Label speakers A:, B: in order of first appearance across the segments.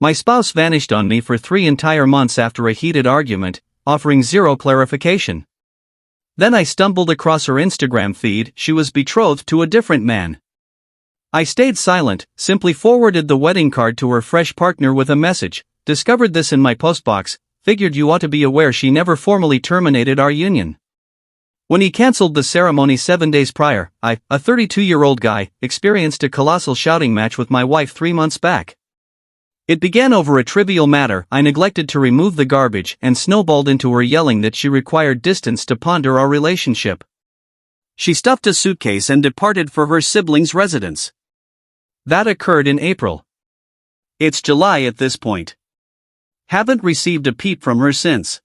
A: My spouse vanished on me for 3 entire months after a heated argument, offering zero clarification. Then I stumbled across her Instagram feed. She was betrothed to a different man. I stayed silent, simply forwarded the wedding card to her fresh partner with a message, discovered this in my postbox, figured you ought to be aware she never formally terminated our union. When he cancelled the ceremony 7 days prior, I, a 32-year-old guy, experienced a colossal shouting match with my wife 3 months back. It began over a trivial matter. I neglected to remove the garbage and snowballed into her yelling that she required distance to ponder our relationship. She stuffed a suitcase and departed for her siblings' residence. That occurred in April. It's July at this point. Haven't received a peep from her since.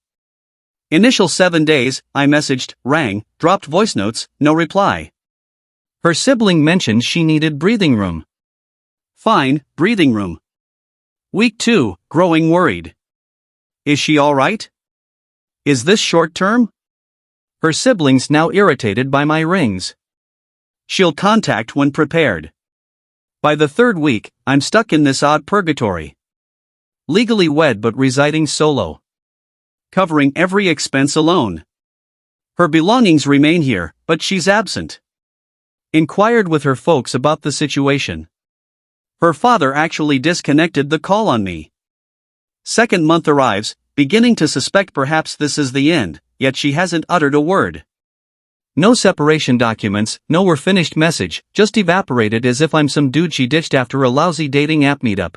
A: Initial 7 days, I messaged, rang, dropped voice notes, no reply. Her sibling mentioned she needed breathing room. Fine, breathing room. Week 2, growing worried. Is she alright? Is this short term? Her siblings now irritated by my rings. She'll contact when prepared. By the 3rd week, I'm stuck in this odd purgatory. Legally wed but residing solo. Covering every expense alone. Her belongings remain here, but she's absent. Inquired with her folks about the situation. Her father actually disconnected the call on me. 2nd month arrives, beginning to suspect perhaps this is the end, yet she hasn't uttered a word. No separation documents, no we're finished message, just evaporated as if I'm some dude she ditched after a lousy dating app meetup.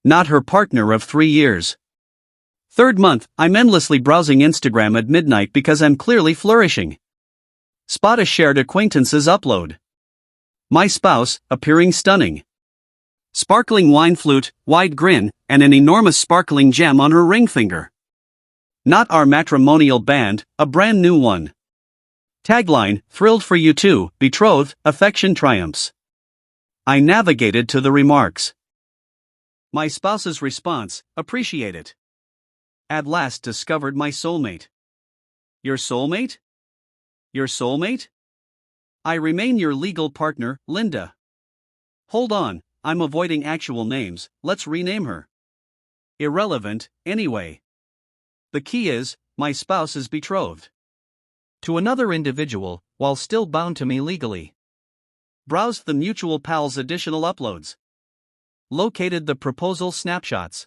A: Not her partner of 3 years. 3rd month, I'm endlessly browsing Instagram at midnight because I'm clearly flourishing. Spot a shared acquaintances upload. My spouse, appearing stunning. Sparkling wine flute, wide grin, and an enormous sparkling gem on her ring finger. Not our matrimonial band, a brand new one. Tagline, thrilled for you too, betrothed, affection triumphs. I navigated to the remarks. My spouse's response, appreciate it. At last discovered my soulmate. Your soulmate? Your soulmate? I remain your legal partner, Linda. Hold on, I'm avoiding actual names, let's rename her. Irrelevant, anyway. The key is, my spouse is betrothed. To another individual, while still bound to me legally. Browsed the mutual pal's additional uploads. Located the proposal snapshots.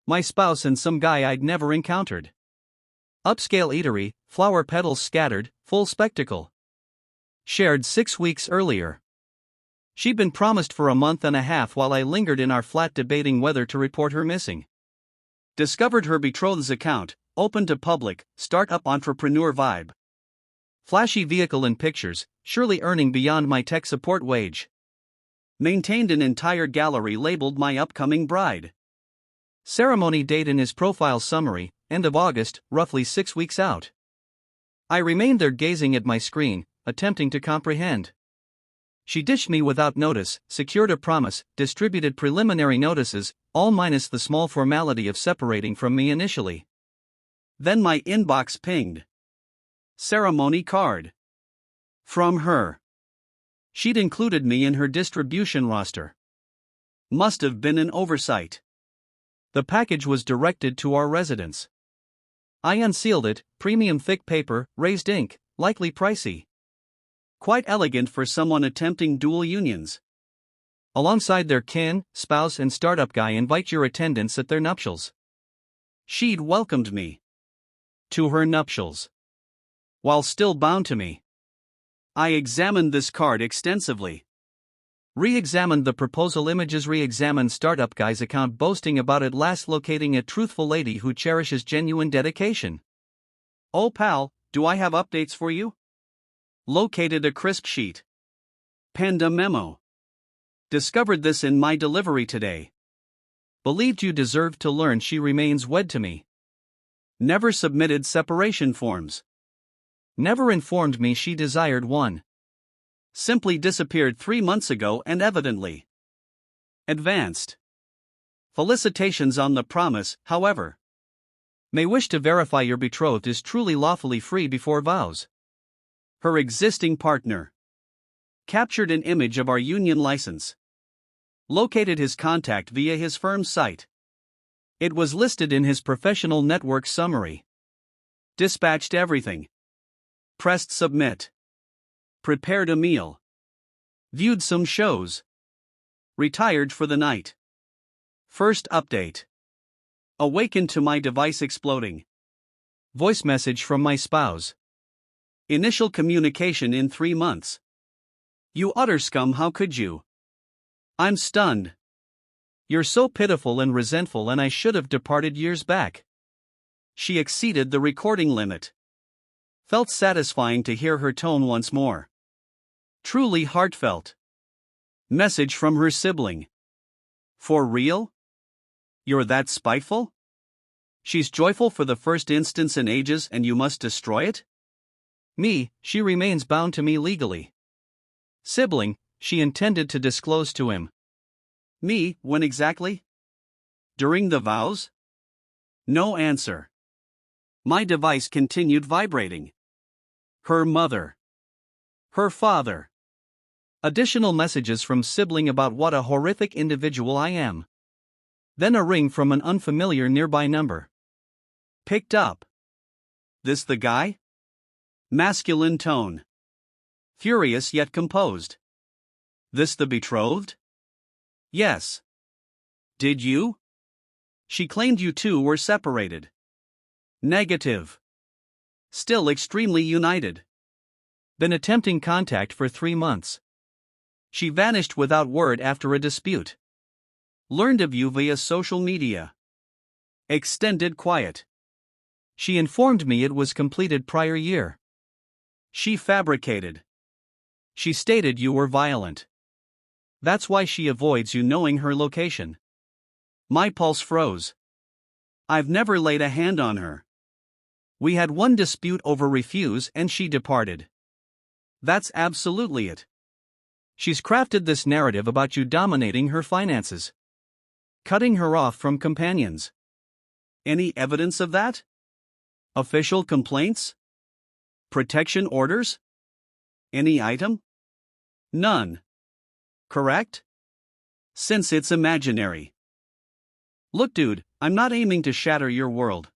A: My spouse and some guy I'd never encountered. Upscale eatery, flower petals scattered, full spectacle. Shared 6 weeks earlier. She'd been promised for a month and a half while I lingered in our flat debating whether to report her missing. Discovered her betrothed's account, open to public, start-up entrepreneur vibe. Flashy vehicle in pictures, surely earning beyond my tech support wage. Maintained an entire gallery labeled my upcoming bride. Ceremony date in his profile summary, end of August, roughly 6 weeks out. I remained there gazing at my screen, attempting to comprehend. She ditched me without notice, secured a promise, distributed preliminary notices, all minus the small formality of separating from me initially. Then my inbox pinged. Ceremony card. From her. She'd included me in her distribution roster. Must have been an oversight. The package was directed to our residence. I unsealed it, premium thick paper, raised ink, likely pricey. Quite elegant for someone attempting dual unions. Alongside their kin, spouse and startup guy invite your attendance at their nuptials. She'd welcomed me. To her nuptials. While still bound to me. I examined this card extensively. Re-examined the proposal images, re-examined startup guy's account boasting about at last locating a truthful lady who cherishes genuine dedication. Oh pal, do I have updates for you? Located a crisp sheet. Penned a memo. Discovered this in my delivery today. Believed you deserved to learn she remains wed to me. Never submitted separation forms. Never informed me she desired one. Simply disappeared 3 months ago and evidently advanced. Felicitations on the promise, however. May wish to verify your betrothed is truly lawfully free before vows. Her existing partner. Captured an image of our union license. Located his contact via his firm's site. It was listed in his professional network summary. Dispatched everything. Pressed submit. Prepared a meal. Viewed some shows. Retired for the night. First update. Awakened to my device exploding. Voice message from my spouse. Initial communication in 3 months. You utter scum, how could you? I'm stunned. You're so pitiful and resentful, and I should have departed years back. She exceeded the recording limit. Felt satisfying to hear her tone once more. Truly heartfelt. Message from her sibling. For real? You're that spiteful? She's joyful for the first instance in ages and you must destroy it? Me, she remains bound to me legally. Sibling, she intended to disclose to him. Me, when exactly? During the vows? No answer. My device continued vibrating. Her mother. Her father. Additional messages from sibling about what a horrific individual I am. Then a ring from an unfamiliar nearby number. Picked up. This the guy? Masculine tone. Furious yet composed. This the betrothed? Yes. Did you? She claimed you two were separated. Negative. Still extremely united. Been attempting contact for 3 months. She vanished without word after a dispute. Learned of you via social media. Extended quiet. She informed me it was completed prior year. She fabricated. She stated you were violent. That's why she avoids you knowing her location. My pulse froze. I've never laid a hand on her. We had one dispute over refuse and she departed. That's absolutely it. She's crafted this narrative about you dominating her finances. Cutting her off from companions. Any evidence of that? Official complaints? Protection orders? Any item? None. Correct? Since it's imaginary. Look, dude, I'm not aiming to shatter your world.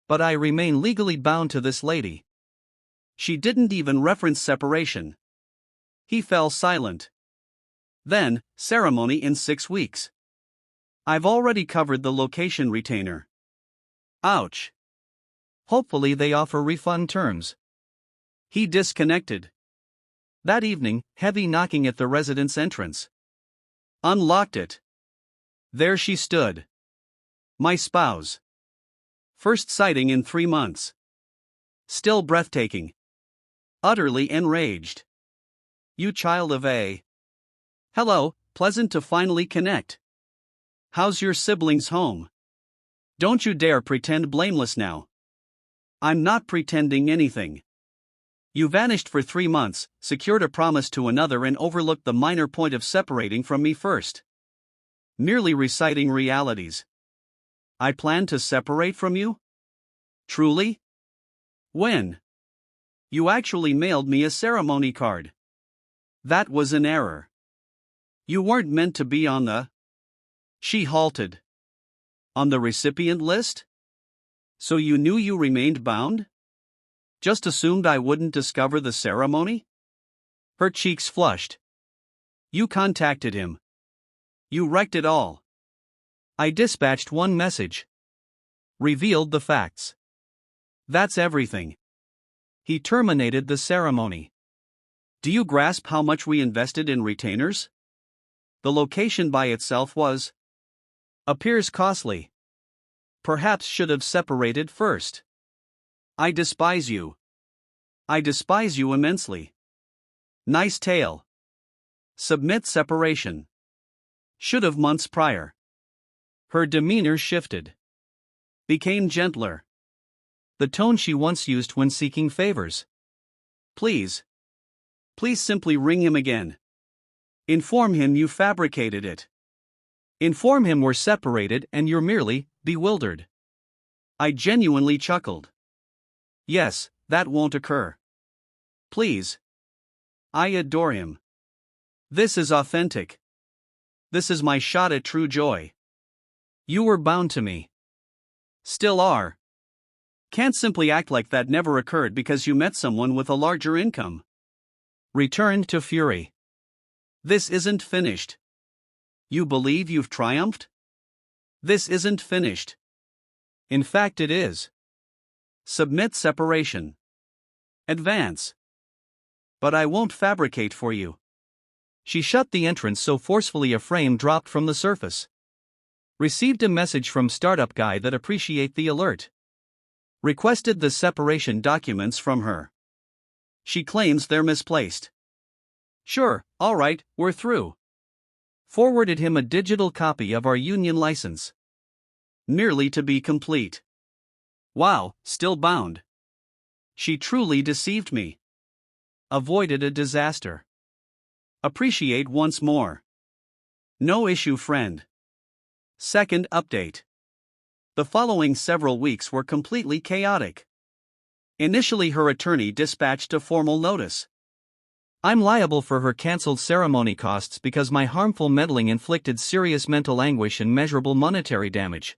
A: But I remain legally bound to this lady. She didn't even reference separation. He fell silent. Then, ceremony in 6 weeks. I've already covered the location retainer. Ouch. Hopefully they offer refund terms. He disconnected. That evening, heavy knocking at the residence entrance. Unlocked it. There she stood. My spouse. First sighting in 3 months. Still breathtaking. Utterly enraged. You child of a. Hello, pleasant to finally connect. How's your siblings' home? Don't you dare pretend blameless now. I'm not pretending anything. You vanished for 3 months, secured a promise to another and overlooked the minor point of separating from me first. Merely reciting realities. I plan to separate from you? Truly? When? You actually mailed me a ceremony card. That was an error. You weren't meant to be on the... She halted. On the recipient list? So you knew you remained bound? Just assumed I wouldn't discover the ceremony? Her cheeks flushed. You contacted him. You wrecked it all. I dispatched one message. Revealed the facts. That's everything. He terminated the ceremony. Do you grasp how much we invested in retainers? The location by itself appears costly. Perhaps should have separated first. I despise you. I despise you immensely. Nice tale. Submit separation. Should have months prior. Her demeanor shifted. Became gentler. The tone she once used when seeking favors. Please. Please simply ring him again. Inform him you fabricated it. Inform him we're separated and you're merely bewildered. I genuinely chuckled. Yes, that won't occur. Please. I adore him. This is authentic. This is my shot at true joy. You were bound to me. Still are. Can't simply act like that never occurred because you met someone with a larger income. Returned to fury. This isn't finished. You believe you've triumphed? This isn't finished. In fact, it is. Submit separation. Advance. But I won't fabricate for you. She shut the entrance so forcefully a frame dropped from the surface. Received a message from startup guy that appreciate the alert. Requested the separation documents from her. She claims they're misplaced. Sure, alright, we're through. Forwarded him a digital copy of our union license. Merely to be complete. Wow, still bound. She truly deceived me. Avoided a disaster. Appreciate once more. No issue, friend. Second update. The following several weeks were completely chaotic. Initially, her attorney dispatched a formal notice. I'm liable for her cancelled ceremony costs because my harmful meddling inflicted serious mental anguish and measurable monetary damage.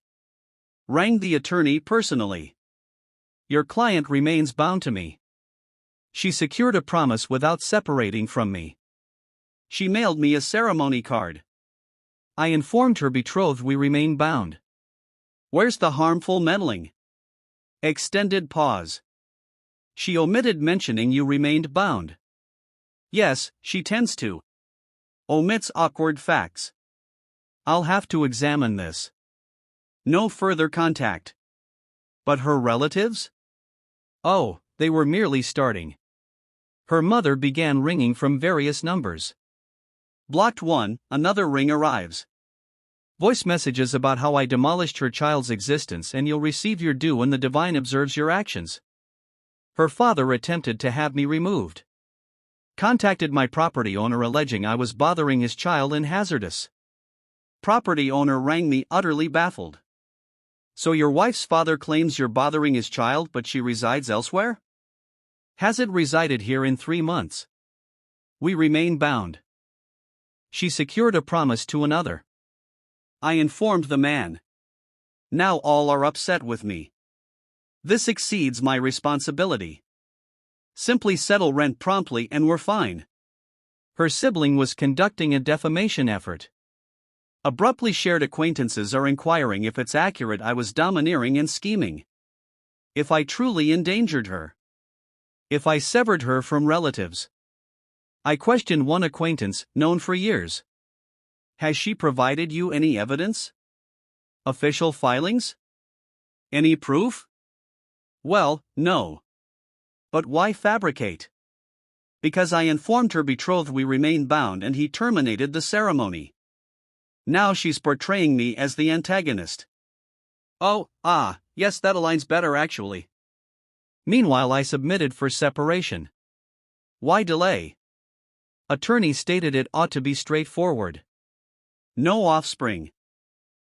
A: Rang the attorney personally. Your client remains bound to me. She secured a promise without separating from me. She mailed me a ceremony card. I informed her betrothed we remain bound. Where's the harmful meddling? Extended pause. She omitted mentioning you remained bound. Yes, she tends to. Omits awkward facts. I'll have to examine this. No further contact. But her relatives? Oh, they were merely starting. Her mother began ringing from various numbers. Blocked one, another ring arrives. Voice messages about how I demolished her child's existence and you'll receive your due when the divine observes your actions. Her father attempted to have me removed. Contacted my property owner alleging I was bothering his child and hazardous. Property owner rang me utterly baffled. So your wife's father claims you're bothering his child but she resides elsewhere? Hasn't resided here in 3 months. We remain bound. She secured a promise to another. I informed the man. Now all are upset with me. This exceeds my responsibility. Simply settle rent promptly and we're fine. Her sibling was conducting a defamation effort. Abruptly shared acquaintances are inquiring if it's accurate I was domineering and scheming. If I truly endangered her. If I severed her from relatives. I questioned one acquaintance, known for years. Has she provided you any evidence? Official filings? Any proof? Well, no. But why fabricate? Because I informed her betrothed we remain bound and he terminated the ceremony. Now she's portraying me as the antagonist. Yes, that aligns better actually. Meanwhile, I submitted for separation. Why delay? Attorney stated it ought to be straightforward. No offspring.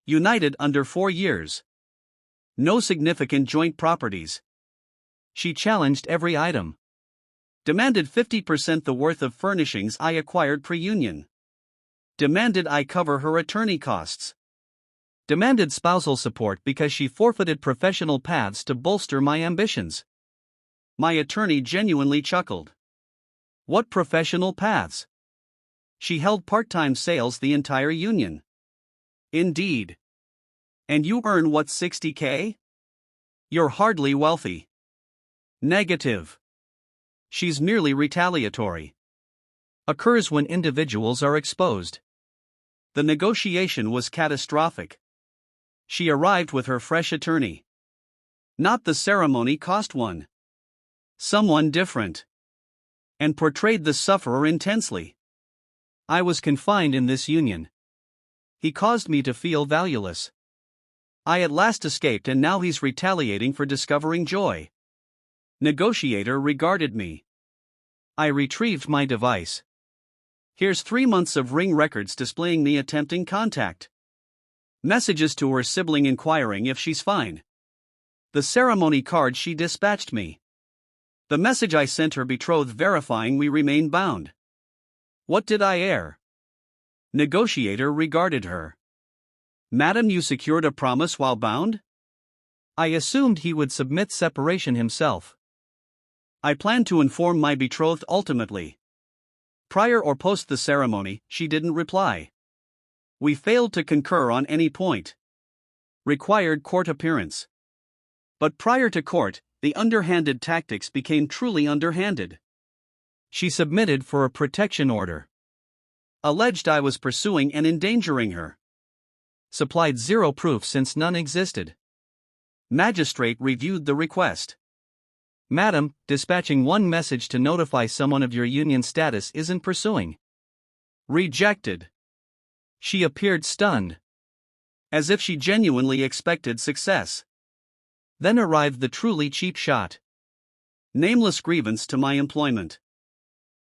A: United under 4 years. No significant joint properties. She challenged every item. Demanded 50% the worth of furnishings I acquired pre-union. Demanded I cover her attorney costs. Demanded spousal support because she forfeited professional paths to bolster my ambitions. My attorney genuinely chuckled. What professional paths? She held part-time sales the entire union. Indeed. And you earn what, 60K? You're hardly wealthy. Negative. She's merely retaliatory. Occurs when individuals are exposed. The negotiation was catastrophic. She arrived with her fresh attorney. Not the ceremony cost one. Someone different. And portrayed the sufferer intensely. I was confined in this union. He caused me to feel valueless. I at last escaped and now he's retaliating for discovering joy. Negotiator regarded me. I retrieved my device. Here's 3 months of ring records displaying me attempting contact. Messages to her sibling inquiring if she's fine. The ceremony card she dispatched me. The message I sent her betrothed verifying we remain bound. What did I air? Negotiator regarded her. Madam, you secured a promise while bound? I assumed he would submit separation himself. I plan to inform my betrothed ultimately. Prior or post the ceremony, she didn't reply. We failed to concur on any point. Required court appearance. But prior to court, the underhanded tactics became truly underhanded. She submitted for a protection order. Alleged I was pursuing and endangering her. Supplied zero proof since none existed. Magistrate reviewed the request. Madam, dispatching one message to notify someone of your union status isn't pursuing. Rejected. She appeared stunned. As if she genuinely expected success. Then arrived the truly cheap shot. Nameless grievance to my employment.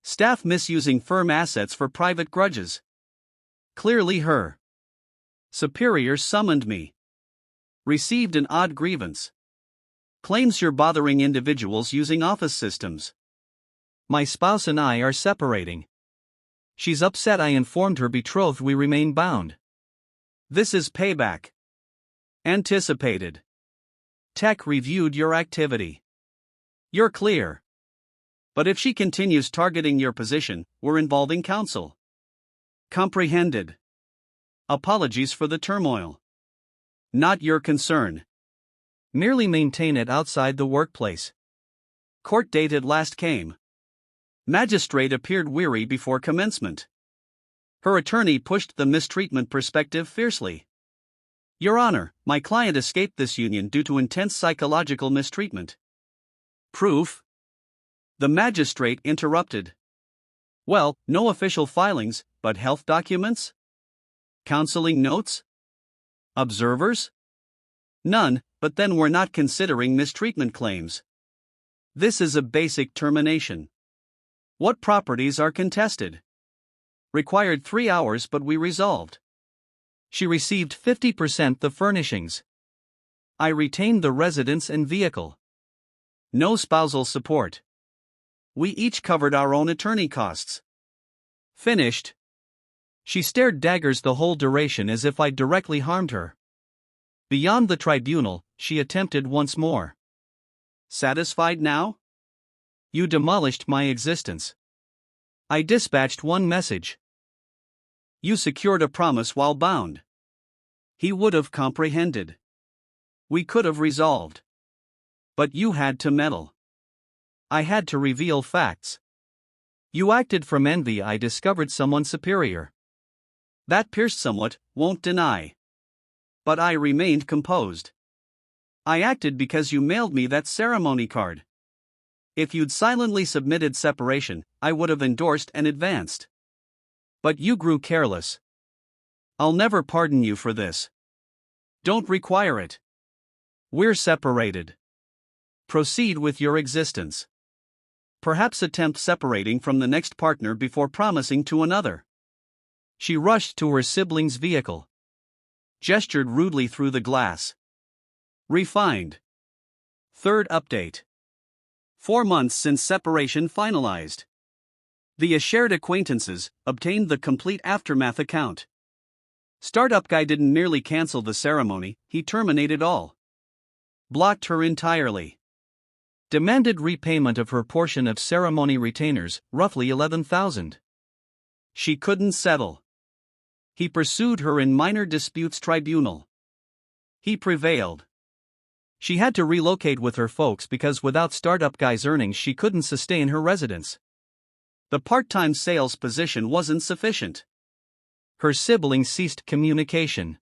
A: Staff misusing firm assets for private grudges. Clearly her. Superior summoned me. Received an odd grievance. Claims you're bothering individuals using office systems. My spouse and I are separating. She's upset I informed her betrothed we remain bound. This is payback. Anticipated. Tech reviewed your activity. You're clear. But if she continues targeting your position, we're involving counsel. Comprehended. Apologies for the turmoil. Not your concern. Merely maintain it outside the workplace. Court dated last came. Magistrate appeared weary before commencement. Her attorney pushed the mistreatment perspective fiercely. Your Honor, my client escaped this union due to intense psychological mistreatment. Proof? The magistrate interrupted. Well, no official filings, but health documents? Counseling notes? Observers? None, but then we're not considering mistreatment claims. This is a basic termination. What properties are contested? Required 3 hours, but we resolved. She received 50% the furnishings. I retained the residence and vehicle. No spousal support. We each covered our own attorney costs. Finished. She stared daggers the whole duration as if I'd directly harmed her. Beyond the tribunal, she attempted once more. Satisfied now? You demolished my existence. I dispatched one message. You secured a promise while bound. He would have comprehended. We could have resolved. But you had to meddle. I had to reveal facts. You acted from envy. I discovered someone superior. That pierced somewhat, won't deny. But I remained composed. I acted because you mailed me that ceremony card. If you'd silently submitted separation, I would have endorsed and advanced. But you grew careless. I'll never pardon you for this. Don't require it. We're separated. Proceed with your existence. Perhaps attempt separating from the next partner before promising to another. She rushed to her sibling's vehicle. Gestured rudely through the glass. Refined. Third update. 4 months since separation finalized. The shared acquaintances obtained the complete aftermath account. Startup guy didn't merely cancel the ceremony, he terminated all. Blocked her entirely. Demanded repayment of her portion of ceremony retainers, roughly $11,000. She couldn't settle. He pursued her in minor disputes tribunal. He prevailed. She had to relocate with her folks because without startup guy's earnings she couldn't sustain her residence. The part-time sales position wasn't sufficient. Her siblings ceased communication.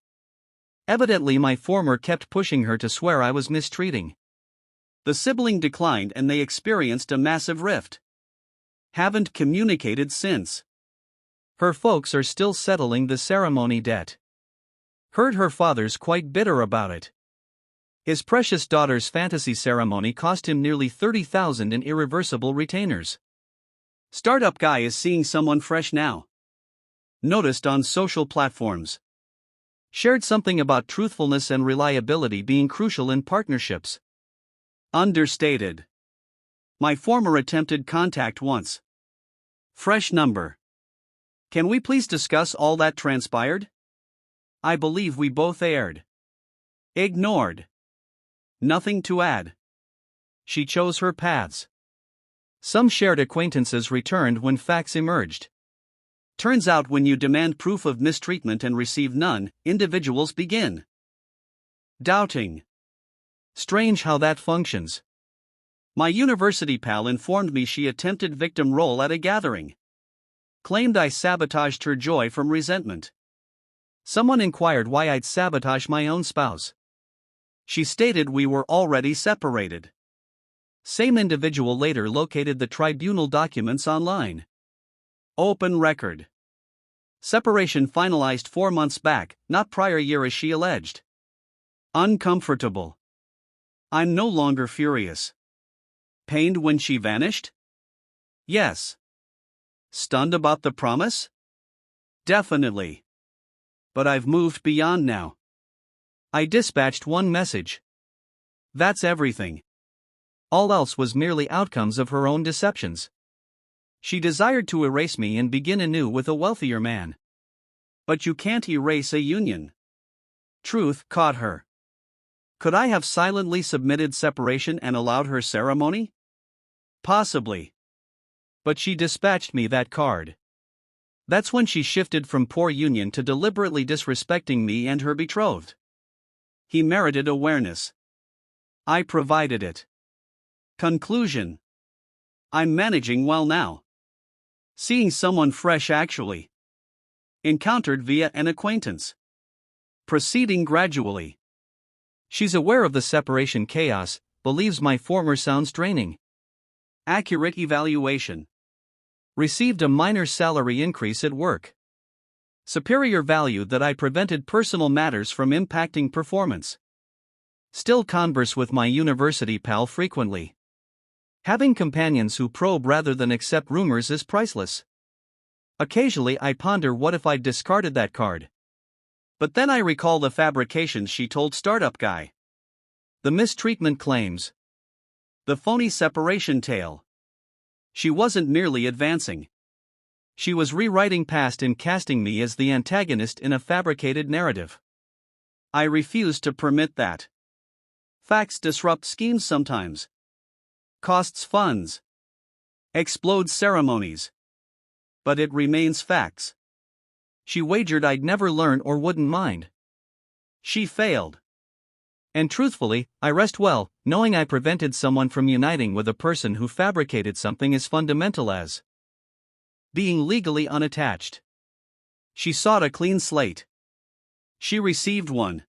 A: Evidently my former kept pushing her to swear I was mistreating. The sibling declined and they experienced a massive rift. Haven't communicated since. Her folks are still settling the ceremony debt. Heard her father's quite bitter about it. His precious daughter's fantasy ceremony cost him nearly $30,000 in irreversible retainers. Startup guy is seeing someone fresh now. Noticed on social platforms. Shared something about truthfulness and reliability being crucial in partnerships. Understated. My former attempted contact once. Fresh number. Can we please discuss all that transpired? I believe we both erred. Ignored. Nothing to add. She chose her paths. Some shared acquaintances returned when facts emerged. Turns out when you demand proof of mistreatment and receive none, individuals begin doubting. Strange how that functions. My university pal informed me she attempted victim role at a gathering. Claimed I sabotaged her joy from resentment. Someone inquired why I'd sabotage my own spouse. She stated we were already separated. Same individual later located the tribunal documents online. Open record. Separation finalized 4 months back, not prior year as she alleged. Uncomfortable. I'm no longer furious. Pained when she vanished? Yes. Stunned about the promise? Definitely. But I've moved beyond now. I dispatched one message. That's everything. All else was merely outcomes of her own deceptions. She desired to erase me and begin anew with a wealthier man. But you can't erase a union. Truth caught her. Could I have silently submitted separation and allowed her ceremony? Possibly. But she dispatched me that card. That's when she shifted from poor union to deliberately disrespecting me and her betrothed. He merited awareness. I provided it. Conclusion. I'm managing well now. Seeing someone fresh actually. Encountered via an acquaintance. Proceeding gradually. She's aware of the separation chaos, believes my former sounds draining. Accurate evaluation. Received a minor salary increase at work. Superior value that I prevented personal matters from impacting performance. Still converse with my university pal frequently. Having companions who probe rather than accept rumors is priceless. Occasionally I ponder what if I'd discarded that card. But then I recall the fabrications she told startup guy. The mistreatment claims. The phony separation tale. She wasn't merely advancing. She was rewriting past and casting me as the antagonist in a fabricated narrative. I refuse to permit that. Facts disrupt schemes sometimes. Costs funds. Explodes ceremonies. But it remains facts. She wagered I'd never learn or wouldn't mind. She failed. And truthfully, I rest well, knowing I prevented someone from uniting with a person who fabricated something as fundamental as being legally unattached. She sought a clean slate. She received one.